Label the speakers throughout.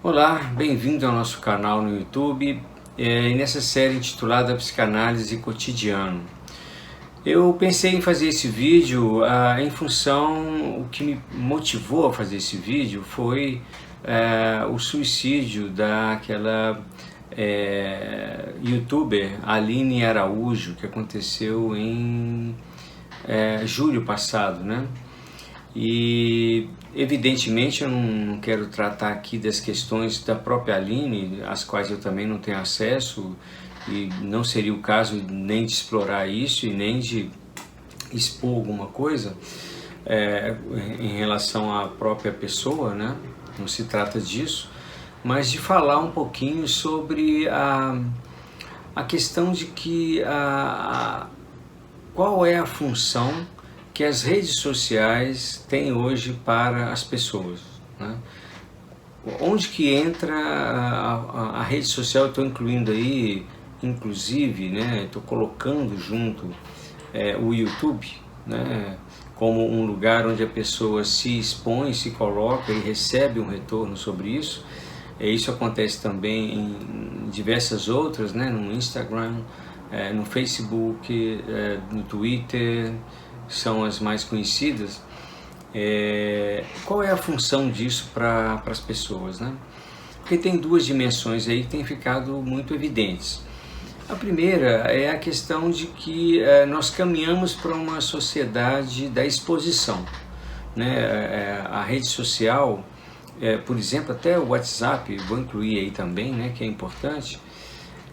Speaker 1: Olá, bem-vindo ao nosso canal no YouTube e nessa série intitulada Psicanálise Cotidiano. Eu pensei em fazer esse vídeo em função, o que me motivou a fazer esse vídeo foi o suicídio daquela youtuber Aline Araújo, que aconteceu em julho passado, né? E evidentemente eu não quero tratar aqui das questões da própria Aline, às quais eu também não tenho acesso, e não seria o caso nem de explorar isso e nem de expor alguma coisa em relação à própria pessoa, né? Não se trata disso, mas de falar um pouquinho sobre a questão de que qual é a função que as redes sociais têm hoje para as pessoas, né? Onde que entra a rede social? Eu estou incluindo aí, inclusive, né, estou colocando junto o YouTube, né, como um lugar onde a pessoa se expõe, se coloca e recebe um retorno sobre isso. Isso acontece também em diversas outras, né, no Instagram, no Facebook, no Twitter, são as mais conhecidas. Qual é a função disso para as pessoas, né? Porque tem duas dimensões aí que têm ficado muito evidentes. A primeira é a questão de que nós caminhamos para uma sociedade da exposição, né? A rede social, por exemplo, até o WhatsApp, vou incluir aí também, né, que é importante,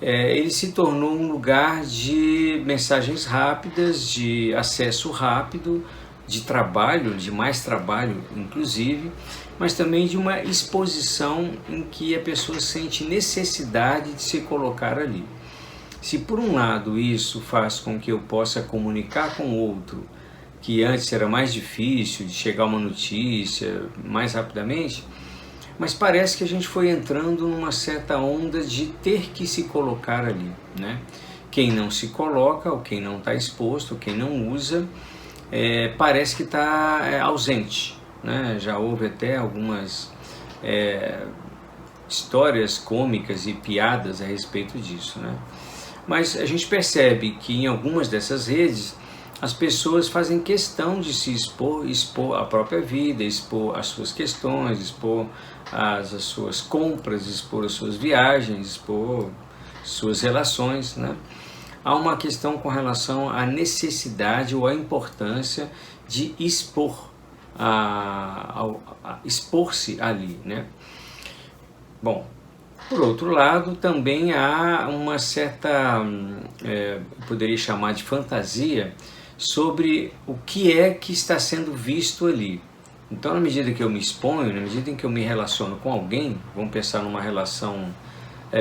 Speaker 1: ele se tornou um lugar de mensagens rápidas, de acesso rápido, de trabalho, de mais trabalho inclusive, mas também de uma exposição em que a pessoa sente necessidade de se colocar ali. Se por um lado isso faz com que eu possa comunicar com o outro, que antes era mais difícil de chegar uma notícia mais rapidamente, mas parece que a gente foi entrando numa certa onda de ter que se colocar ali, né? Quem não se coloca, ou quem não está exposto, ou quem não usa, parece que está ausente, né? Já houve até algumas histórias cômicas e piadas a respeito disso, né? Mas a gente percebe que em algumas dessas redes as pessoas fazem questão de se expor a própria vida, expor as suas questões, expor as suas compras, expor as suas viagens, expor suas relações, né? Há uma questão com relação à necessidade ou à importância de expor-se ali, né? Bom, por outro lado, também há uma certa, poderia chamar de fantasia, sobre o que é que está sendo visto ali. Então, na medida que eu me exponho, na medida em que eu me relaciono com alguém, vamos pensar numa relação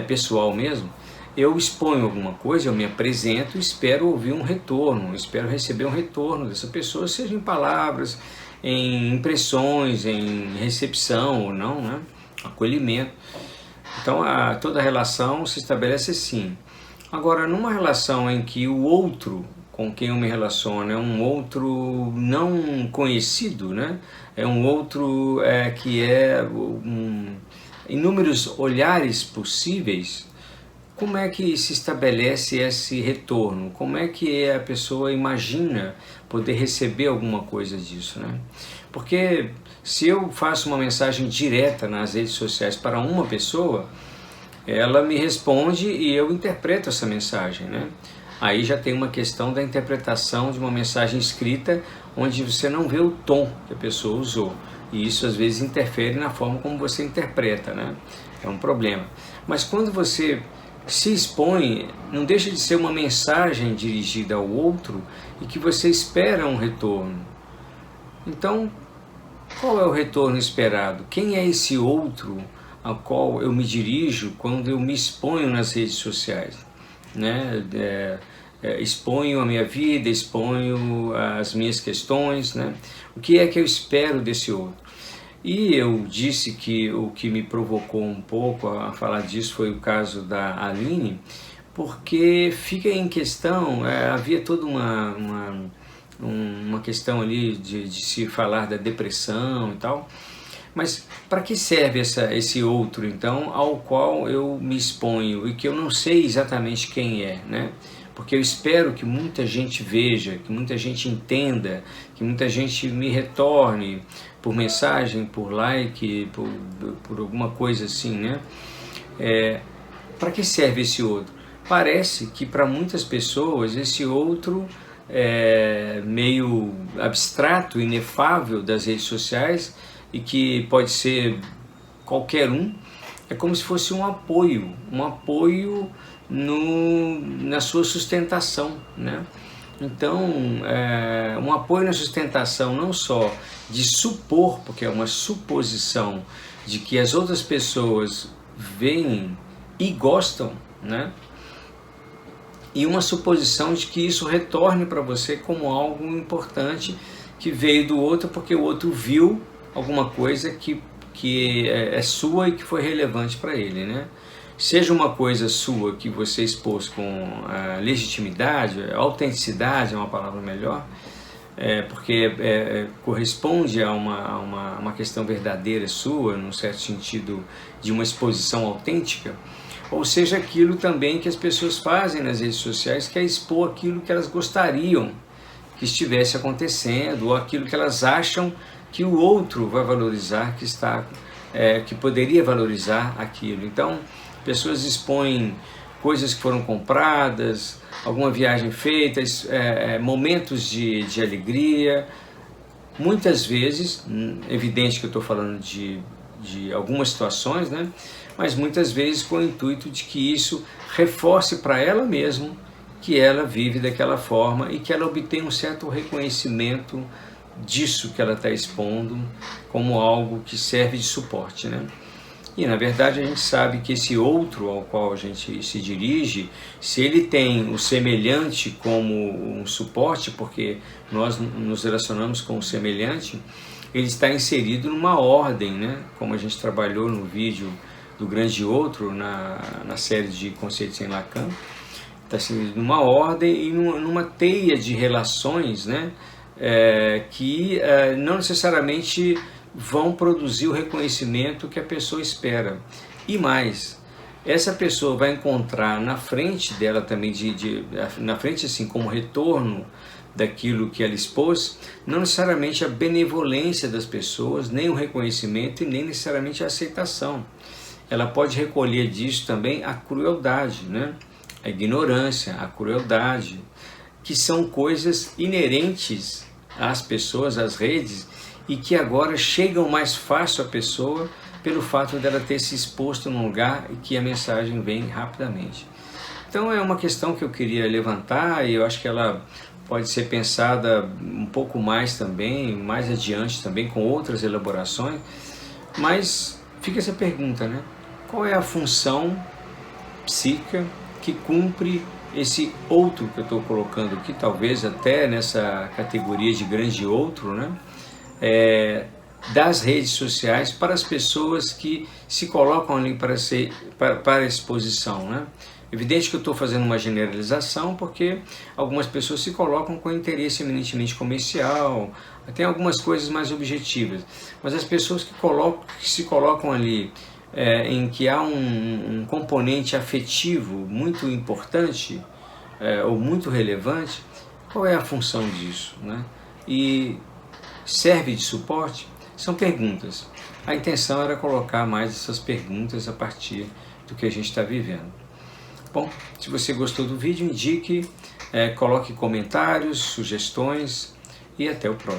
Speaker 1: pessoal mesmo, eu exponho alguma coisa, eu me apresento, espero ouvir um retorno, espero receber um retorno dessa pessoa, seja em palavras, em impressões, em recepção ou não, né? Acolhimento. Então, toda relação se estabelece assim. Agora, numa relação em que o outro com quem eu me relaciono é um outro não conhecido, né? É um outro que inúmeros olhares possíveis, como é que se estabelece esse retorno? Como é que a pessoa imagina poder receber alguma coisa disso, né? Porque se eu faço uma mensagem direta nas redes sociais para uma pessoa, ela me responde e eu interpreto essa mensagem, né? Aí já tem uma questão da interpretação de uma mensagem escrita, onde você não vê o tom que a pessoa usou. E isso às vezes interfere na forma como você interpreta, né? É um problema. Mas quando você se expõe, não deixa de ser uma mensagem dirigida ao outro e que você espera um retorno. Então, qual é o retorno esperado? Quem é esse outro ao qual eu me dirijo quando eu me exponho nas redes sociais, né? Exponho a minha vida, exponho as minhas questões, né? O que é que eu espero desse outro? E eu disse que o que me provocou um pouco a falar disso foi o caso da Aline, porque fica em questão, havia toda uma questão ali de se falar da depressão e tal, Mas para que serve esse outro, então, ao qual eu me exponho e que eu não sei exatamente quem é, né? Porque eu espero que muita gente veja, que muita gente entenda, que muita gente me retorne por mensagem, por like, por alguma coisa assim, né? Para que serve esse outro? Parece que para muitas pessoas esse outro meio abstrato, inefável das redes sociais e que pode ser qualquer um, é como se fosse um apoio na sua sustentação, né? Então, um apoio na sustentação não só de supor, porque é uma suposição de que as outras pessoas veem e gostam, né? E uma suposição de que isso retorne para você como algo importante que veio do outro porque o outro viu alguma coisa que é sua e que foi relevante para ele, né? Seja uma coisa sua que você expôs com legitimidade, autenticidade é uma palavra melhor, porque corresponde a uma questão verdadeira sua, num certo sentido de uma exposição autêntica, ou seja aquilo também que as pessoas fazem nas redes sociais, que é expor aquilo que elas gostariam que estivesse acontecendo, ou aquilo que elas acham que o outro vai valorizar, que poderia valorizar aquilo. Então, pessoas expõem coisas que foram compradas, alguma viagem feita, momentos de alegria. Muitas vezes, evidente que eu estou falando de algumas situações, né? Mas muitas vezes com o intuito de que isso reforce para ela mesma que ela vive daquela forma e que ela obtenha um certo reconhecimento disso que ela está expondo como algo que serve de suporte, né? E na verdade a gente sabe que esse outro ao qual a gente se dirige, se ele tem o semelhante como um suporte, porque nós nos relacionamos com o semelhante, ele está inserido numa ordem, né? Como a gente trabalhou no vídeo do grande outro, na série de conceitos em Lacan, está inserido numa ordem e numa teia de relações, né? Que não necessariamente vão produzir o reconhecimento que a pessoa espera. E mais, essa pessoa vai encontrar na frente dela também, na frente assim como retorno daquilo que ela expôs, não necessariamente a benevolência das pessoas, nem o reconhecimento e nem necessariamente a aceitação. Ela pode recolher disso também a crueldade, né? A ignorância, a crueldade, que são coisas inerentes às pessoas, às redes, e que agora chegam mais fácil à pessoa pelo fato dela ter se exposto num lugar e que a mensagem vem rapidamente. Então é uma questão que eu queria levantar e eu acho que ela pode ser pensada um pouco mais também, mais adiante também, com outras elaborações, mas fica essa pergunta, né? Qual é a função psíquica que cumpre esse outro que eu estou colocando aqui, talvez até nessa categoria de grande outro, né? Das redes sociais para as pessoas que se colocam ali para a exposição, né? Evidente que eu estou fazendo uma generalização porque algumas pessoas se colocam com interesse eminentemente comercial, tem algumas coisas mais objetivas, mas as pessoas que se colocam ali em que há um componente afetivo muito importante ou muito relevante, qual é a função disso, né? E serve de suporte? São perguntas. A intenção era colocar mais essas perguntas a partir do que a gente está vivendo. Bom, se você gostou do vídeo, indique, coloque comentários, sugestões e até o próximo.